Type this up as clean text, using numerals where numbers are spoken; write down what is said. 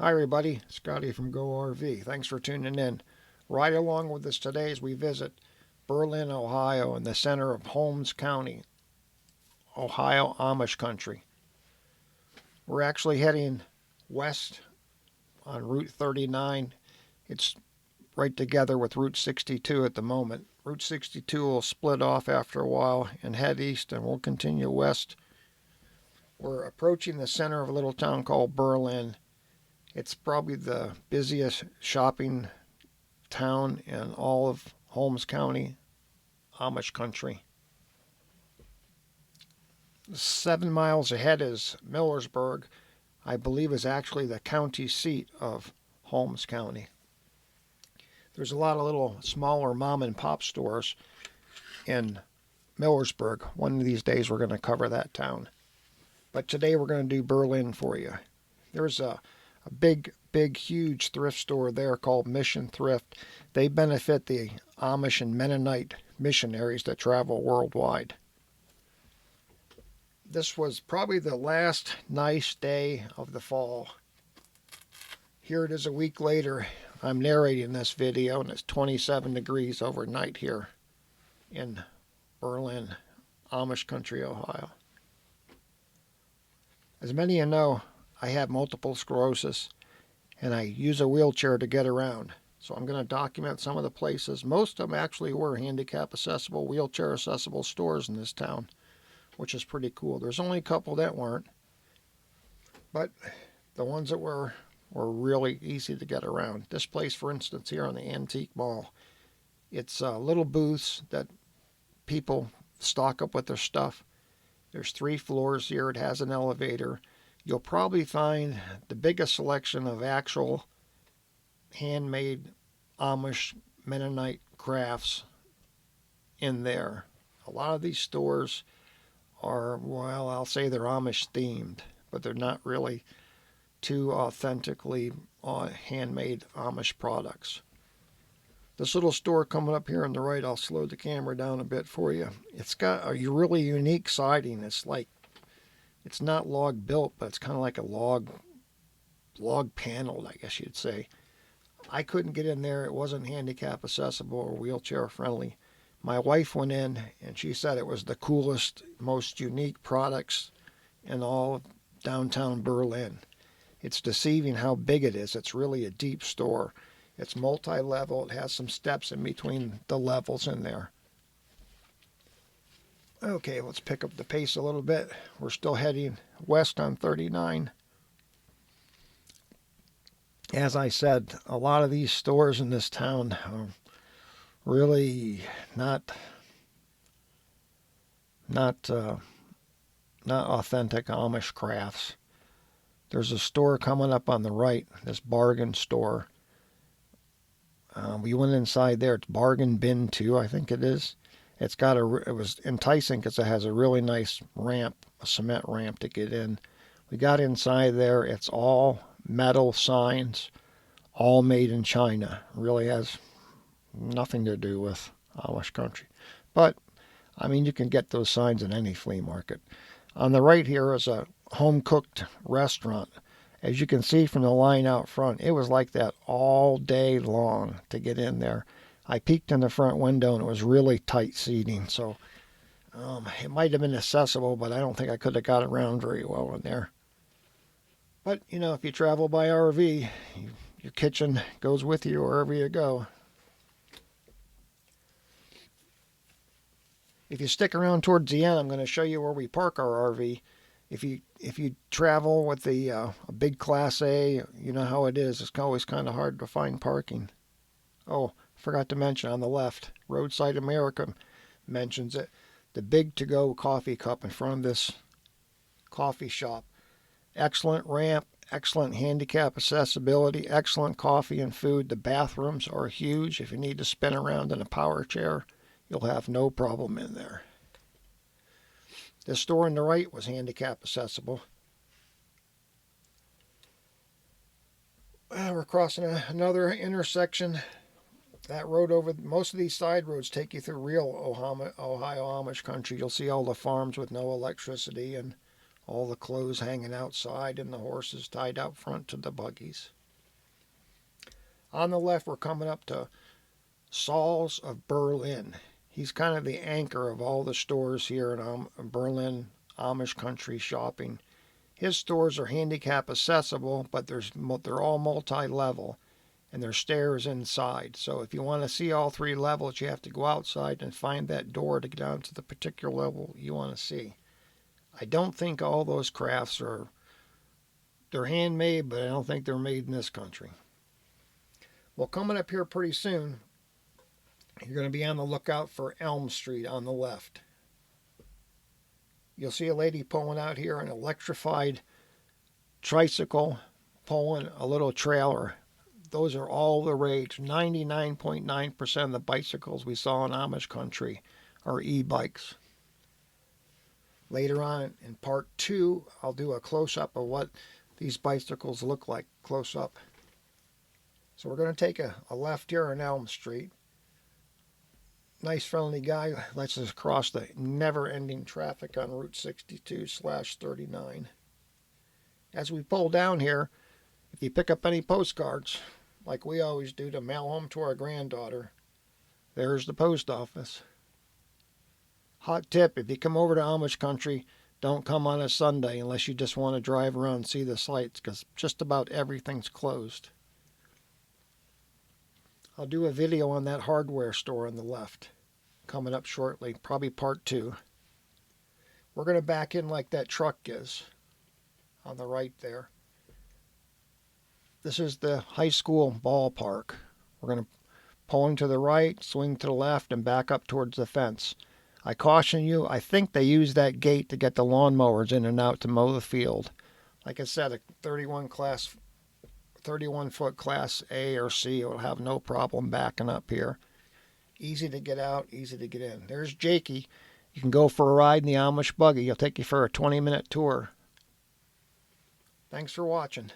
Hi, everybody. Scotty from Go RV. Thanks for tuning in. Ride along with us today as we visit Berlin, Ohio, in the center of Holmes County, Ohio, Amish Country. We're actually heading west on Route 39. It's right together with Route 62 at the moment. Route 62 will split off after a while and head east, and we'll continue west. We're approaching the center of a little town called Berlin. It's probably the busiest shopping town in all of Holmes County, Amish Country. 7 miles ahead is Millersburg, I believe is actually the county seat of Holmes County. There's a lot of little smaller mom and pop stores in Millersburg. One of these days we're going to cover that town. But today we're going to do Berlin for you. There's a big, huge thrift store there called Mission Thrift. They benefit the Amish and Mennonite missionaries that travel worldwide. This was probably the last nice day of the fall. Here it is a week later. I'm narrating this video, and it's 27 degrees overnight here in Berlin, Amish Country, Ohio. As many of you know, I have multiple sclerosis, and I use a wheelchair to get around. So I'm going to document some of the places. Most of them actually were handicap accessible, wheelchair accessible stores in this town, which is pretty cool. There's only a couple that weren't, but the ones that were really easy to get around. This place, for instance, here on the Antique Mall, it's little booths that people stock up with their stuff. There's 3 floors here. It has an elevator. You'll probably find the biggest selection of actual handmade Amish Mennonite crafts in there. A lot of these stores are, well, I'll say they're Amish themed, but they're not really too authentically handmade Amish products. This little store coming up here on the right, I'll slow the camera down a bit for you. It's got a really unique siding. It's not log built, but it's kind of like a log paneled, I guess you'd say. I couldn't get in there. It wasn't handicap accessible or wheelchair friendly. My wife went in and she said it was the coolest, most unique products in all of downtown Berlin. It's deceiving how big it is. It's really a deep store. It's multi-level. It has some steps in between the levels in there. Okay, let's pick up the pace a little bit. We're still heading west on 39. As I said, a lot of these stores in this town are really not authentic Amish crafts. There's a store coming up on the right, this bargain store. We went inside there. It's Bargain Bin 2, I think it is. It was enticing because it has a really nice ramp, a cement ramp to get in. We got inside there. It's all metal signs, all made in China. Really has nothing to do with Amish country. But, I mean, you can get those signs in any flea market. On the right here is a home-cooked restaurant. As you can see from the line out front, it was like that all day long to get in there. I peeked in the front window and it was really tight seating, so it might have been accessible, but I don't think I could have got around very well in there. But, you know, if you travel by RV, your kitchen goes with you wherever you go. If you stick around towards the end, I'm going to show you where we park our RV. If you travel with a big Class A, you know how it is. It's always kind of hard to find parking. Oh, forgot to mention on the left, Roadside America mentions it. The big to-go coffee cup in front of this coffee shop. Excellent ramp, excellent handicap accessibility, excellent coffee and food. The bathrooms are huge. If you need to spin around in a power chair, you'll have no problem in there. This store on the right was handicap accessible. We're crossing another intersection. That road most of these side roads take you through real Ohio Amish country. You'll see all the farms with no electricity and All the clothes hanging outside and the horses tied out front to the buggies. On the left, we're coming up to Saul's of Berlin. He's kind of the anchor of all the stores here in Berlin Amish Country shopping. His stores are handicap accessible, but they're all multi-level, and there's stairs inside. So if you want to see all three levels, you have to go outside and find that door to get down to the particular level you want to see. I don't think all those crafts they're handmade, but I don't think they're made in this country. Well, coming up here pretty soon, you're going to be on the lookout for Elm Street on the left. You'll see a lady pulling out here an electrified tricycle, pulling a little trailer. Those are all the rage. 99.9% of the bicycles we saw in Amish country are e-bikes. Later on in part 2, I'll do a close-up of what these bicycles look like close up. So we're going to take a left here on Elm Street. Nice friendly guy lets us cross the never-ending traffic on Route 62/39. As we pull down here, if you pick up any postcards, like we always do to mail home to our granddaughter, there's the post office. Hot tip, if you come over to Amish country, don't come on a Sunday unless you just want to drive around and see the sights, because just about everything's closed. I'll do a video on that hardware store on the left, coming up shortly, probably part 2. We're going to back in like that truck is, on the right there. This is the high school ballpark. We're going to pull to the right, swing to the left, and back up towards the fence. I caution you, I think they use that gate to get the lawnmowers in and out to mow the field. Like I said, a 31-foot Class A or C will have no problem backing up here. Easy to get out, easy to get in. There's Jakey. You can go for a ride in the Amish buggy. He'll take you for a 20-minute tour. Thanks for watching.